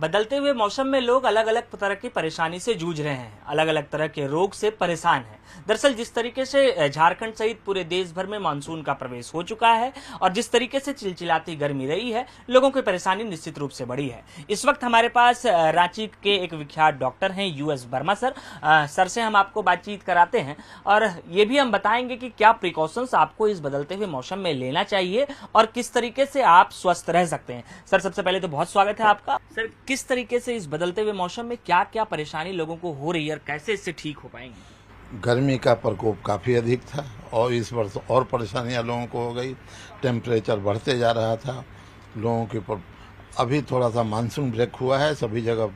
बदलते हुए मौसम में लोग अलग अलग तरह की परेशानी से जूझ रहे हैं, अलग अलग तरह के रोग से परेशान हैं। दरअसल जिस तरीके से झारखंड सहित पूरे देश भर में मानसून का प्रवेश हो चुका है और जिस तरीके से चिलचिलाती गर्मी रही है, लोगों की परेशानी निश्चित रूप से बढ़ी है। इस वक्त हमारे पास रांची के एक विख्यात डॉक्टर हैं US वर्मा सर। सर से हम आपको बातचीत कराते हैं और ये भी हम बताएंगे कि क्या प्रिकॉशंस आपको इस बदलते हुए मौसम में लेना चाहिए और किस तरीके से आप स्वस्थ रह सकते हैं। सर, सबसे पहले तो बहुत स्वागत है आपका। सर, किस तरीके से इस बदलते हुए मौसम में क्या क्या परेशानी लोगों को हो रही है और कैसे इससे ठीक हो पाएंगे? गर्मी का प्रकोप काफ़ी अधिक था और इस वर्ष और परेशानियां लोगों को हो गई। टेम्परेचर बढ़ते जा रहा था लोगों के ऊपर। अभी थोड़ा सा मानसून ब्रेक हुआ है, सभी जगह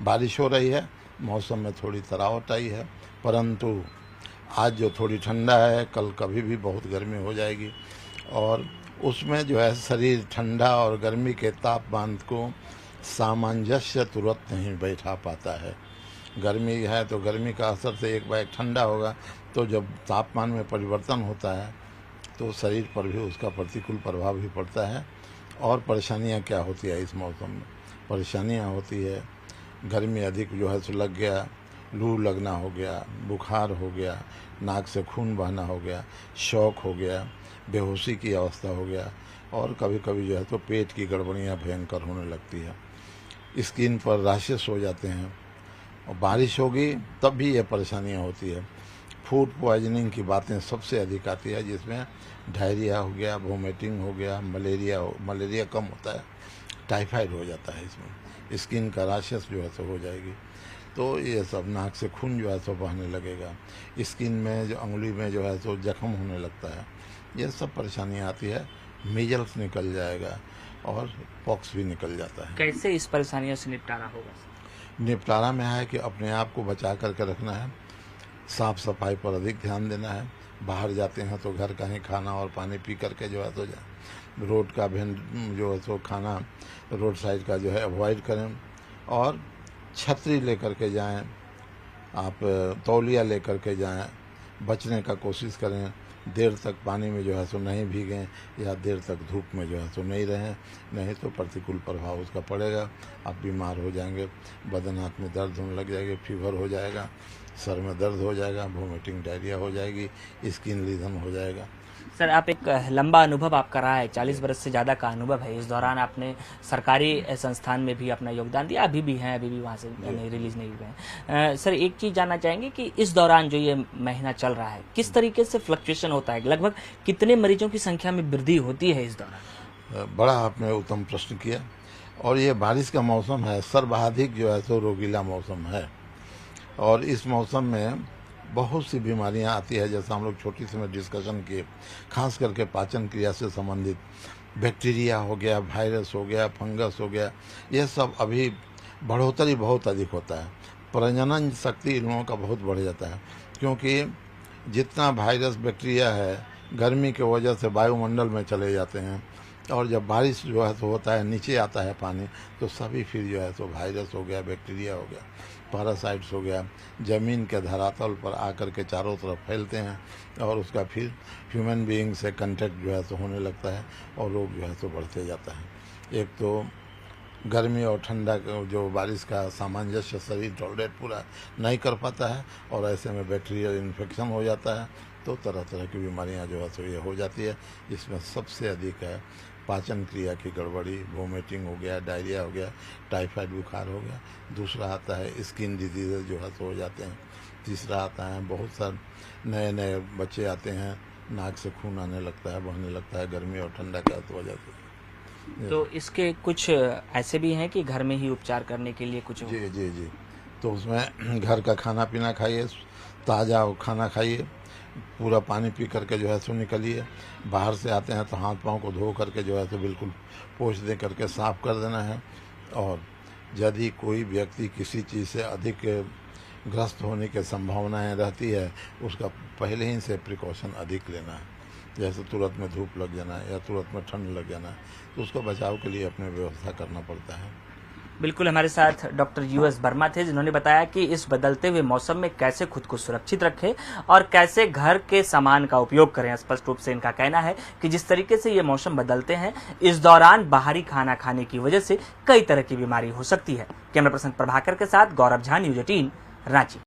बारिश हो रही है, मौसम में थोड़ी तरावट आई है, परंतु आज जो थोड़ी ठंडा है, कल कभी भी बहुत गर्मी हो जाएगी और उसमें जो है शरीर ठंडा और गर्मी के तापमान को सामंजस्य तुरंत नहीं बैठा पाता है। गर्मी है तो गर्मी का असर से एक बार ठंडा होगा तो जब तापमान में परिवर्तन होता है तो शरीर पर भी उसका प्रतिकूल प्रभाव भी पड़ता है। और परेशानियां क्या होती है इस मौसम में? परेशानियां होती है गर्मी अधिक जो है सो लग गया, लू लगना हो गया, बुखार हो गया, नाक से खून बहना हो गया, शौक हो गया, बेहोशी की अवस्था हो गया और कभी कभी जो है तो पेट की गड़बड़ियाँ भयंकर होने लगती है। स्किन पर रैशेस हो जाते हैं और बारिश होगी तब भी ये परेशानियाँ होती है। फूड पॉइजनिंग की बातें सबसे अधिक आती है, जिसमें डायरिया हो गया, वोमिटिंग हो गया, मलेरिया कम होता है, टाइफाइड हो जाता है, इसमें स्किन का रैशेस जो है तो हो जाएगी। तो ये सब, नाक से खून जो है तो बहने लगेगा, स्किन में जो अंगुली में जो है तो जख्म होने लगता है, ये सब परेशानियाँ आती है। मीजल्स निकल जाएगा और पॉक्स भी निकल जाता है। कैसे इस परेशानियों से निपटारा होगा? निपटारा में है कि अपने आप को बचा करके रखना है, साफ सफाई पर अधिक ध्यान देना है। बाहर जाते हैं तो घर का ही खाना और पानी पी करके जो है तो जाए। रोड का जो है तो खाना रोड साइड का जो है अवॉइड करें और छतरी लेकर के जाएं, आप तौलिया लेकर के जाएं, बचने का कोशिश करें। देर तक पानी में जो है सो नहीं भीगें या देर तक धूप में जो है सो नहीं रहें, नहीं तो प्रतिकूल प्रभाव उसका पड़ेगा, आप बीमार हो जाएंगे। बदन हाथ में दर्द होने लग जाएगी, फीवर हो जाएगा, सर में दर्द हो जाएगा, वोमिटिंग डायरिया हो जाएगी, स्किन लीजन हो जाएगा। सर, आप एक लंबा अनुभव आपका रहा है, 40 बरस से ज़्यादा का अनुभव है। इस दौरान आपने सरकारी संस्थान में भी अपना योगदान दिया, अभी भी वहाँ से रिलीज नहीं हुए हैं। सर, एक चीज़ जानना चाहेंगे कि इस दौरान जो ये महीना चल रहा है, किस तरीके से फ्लक्चुएशन होता है? लगभग कितने मरीजों की संख्या में वृद्धि होती है इस दौरान? बड़ा आपने उत्तम प्रश्न किया। और ये बारिश का मौसम है, सर्वाधिक जो है तो रोगीला मौसम है और इस मौसम में बहुत सी बीमारियां आती है, जैसा हम लोग छोटी सी में डिस्कशन किए, खास करके पाचन क्रिया से संबंधित बैक्टीरिया हो गया, वायरस हो गया, फंगस हो गया, ये सब अभी बढ़ोतरी बहुत अधिक होता है। प्रजनन शक्ति इन लोगों का बहुत बढ़ जाता है, क्योंकि जितना वायरस बैक्टीरिया है गर्मी की वजह से वायुमंडल में चले जाते हैं और जब बारिश जो है तो होता है, नीचे आता है पानी, तो सभी फिर जो है तो वायरस हो गया, बैक्टीरिया हो गया, पैरासाइट्स हो गया, ज़मीन के धरातल पर आकर के चारों तरफ फैलते हैं और उसका फिर ह्यूमन बीइंग से कांटेक्ट जो है तो होने लगता है और रोग जो है तो बढ़ते जाता है। एक तो गर्मी और ठंडा जो बारिश का सामंजस्य शरीर टॉलरेट पूरा नहीं कर पाता है और ऐसे में बैक्टीरियल इन्फेक्शन हो जाता है, तो तरह तरह की बीमारियां जो है तो ये हो जाती है। इसमें सबसे अधिक है पाचन क्रिया की गड़बड़ी, वोमिटिंग हो गया, डायरिया हो गया, टाइफाइड बुखार हो गया। दूसरा आता है स्किन डिजीज़ जो है तो हो जाते हैं। तीसरा आता है बहुत सारे नए नए बच्चे आते हैं, नाक से खून आने लगता है, बहने लगता है गर्मी और ठंडा का वजह से। तो इसके कुछ ऐसे भी हैं कि घर में ही उपचार करने के लिए कुछ? जी जी जी। तो उसमें घर का खाना पीना खाइए, ताज़ा खाना खाइए, पूरा पानी पी करके जो है सो निकलिए। बाहर से आते हैं तो हाथ पांव को धो करके जो है तो बिल्कुल पोंछ दे करके साफ कर देना है। और यदि कोई व्यक्ति किसी चीज़ से अधिक ग्रस्त होने की संभावनाएं रहती है, उसका पहले ही से प्रिकॉशन अधिक लेना है। जैसे तुरंत में धूप लग जाना है या तुरंत में ठंड लग जाना है, तो उसको बचाव के लिए अपने व्यवस्था करना पड़ता है। बिल्कुल, हमारे साथ डॉक्टर यूएस वर्मा थे, जिन्होंने बताया कि इस बदलते हुए मौसम में कैसे खुद को सुरक्षित रखें और कैसे घर के सामान का उपयोग करें। स्पष्ट रूप से इनका कहना है कि जिस तरीके से ये मौसम बदलते हैं, इस दौरान बाहरी खाना खाने की वजह से कई तरह की बीमारी हो सकती है। कैमरा पर्सन प्रभाकर के साथ गौरव झा, न्यूज 18, रांची।